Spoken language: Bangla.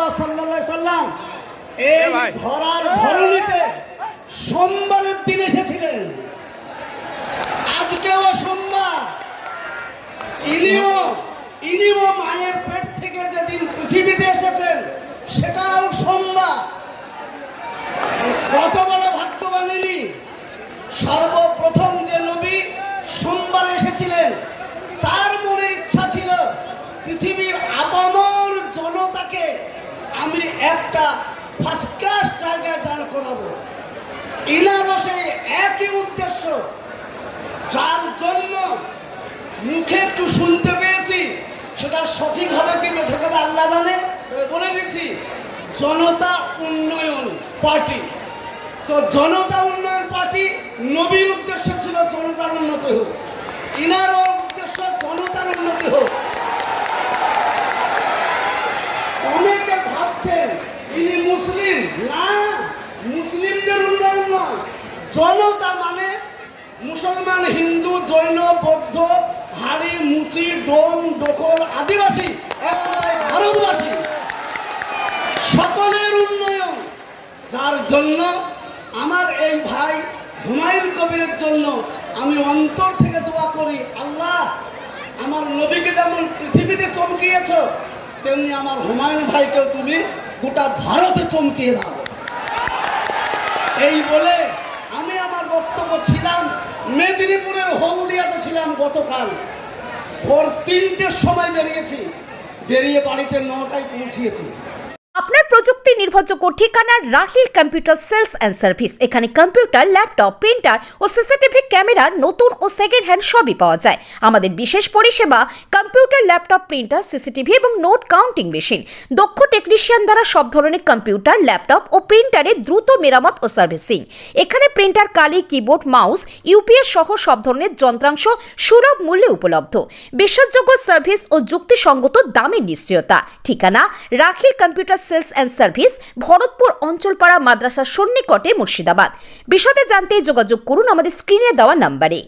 রাসূলুল্লাহ সাল্লাল্লাহু আলাইহি সাল্লাম এই ধরার ধরণীতে সোমবারের দিন এসেছিলেন। আজকেও সোমবার। ইনিও মায়ের পেট থেকে যেদিন পৃথিবীতে এসেছেন সেটাও সোমবার। কত বড় ভাগ্যবান ইনি! সর্বপ্রথম যে নবী সোমবার এসেছিলেন, তার মনে ইচ্ছা ছিল পৃথিবীর আপামর জনতাকে আমি একটা ফার্স্ট ক্লাস জায়গায় দাঁড় করাবো। ইনারও সেই একই উদ্দেশ্য, যার জন্য মুখে একটু শুনতে পেয়েছি, সেটা সঠিক হবে কি মিথ্যা হবে আল্লাহ জানে। তবে বলে দিচ্ছি, জনতা উন্নয়ন পার্টি। তো জনতা উন্নয়ন পার্টি নবীর উদ্দেশ্য ছিল জনতার উন্নতি হোক, ইনারও উদ্দেশ্য জনতার উন্নতি হোক। অনেকে ভাবছেন ইনি মুসলিম। না, মুসলিমদের উন্নয়ন নয়। জনতা মানে মুসলমান, হিন্দু, জৈন, বৌদ্ধ, হাড়ি, মুচি, ডোম, ডোকর, আদিবাসী, এক কথায় ভারতবাসী, সকলের উন্নয়ন। যার জন্য আমার এই ভাই হুমায়ুন কবিরের জন্য আমি অন্তর থেকে দোয়া করি, আল্লাহ আমার নবীকে যেমন পৃথিবীতে চমকিয়েছ, তেমনি আমার হুমায়ুন ভাইকেও তুমি গোটা ভারতে চমকিয়ে দাও। এই বলে আমি আমার বক্তব্য ছিলাম মেদিনীপুরের হলদিয়াতে ছিলাম গতকাল। ভোর 3টের সময় বেরিয়ে বাড়িতে 9টায় পৌঁছিয়েছি। আপনার প্রযুক্তি নির্ভরযোগ্য ঠিকানা Rahil computer sales and service. এখানে কম্পিউটার, ল্যাপটপ, প্রিন্টার ও সিসিটিভি ক্যামেরা নতুন ও সেকেন্ড হ্যান্ড সবই পাওয়া যায়। আমাদের বিশেষ পরিষেবা কম্পিউটার, ল্যাপটপ, প্রিন্টার, সিসিটিভি এবং নোট কাউন্টিং মেশিন। দক্ষ টেকনিশিয়ান দ্বারা সব ধরনের কম্পিউটার, ল্যাপটপ ও প্রিন্টারে দ্রুত মেরামত ও সার্ভিসিং। এখানে প্রিন্টার, কালি, কিবোর্ড, মাউস, ইউপিএস সহ সব ধরনের যন্ত্রাংশ সুলভ মূল্যে উপলব্ধ। বিশ্বাসযোগ্য সার্ভিস ও যুক্তিসঙ্গত দামের নিশ্চয়তা। ঠিকানা Rahil computer sales and service, Bharatpur Anchalpara মাদ্রাসার সন্নিকটে, মুর্শিদাবাদ। বিশদে জানতে যোগাযোগ করুন আমাদের স্ক্রিনে দেওয়া নাম্বারে।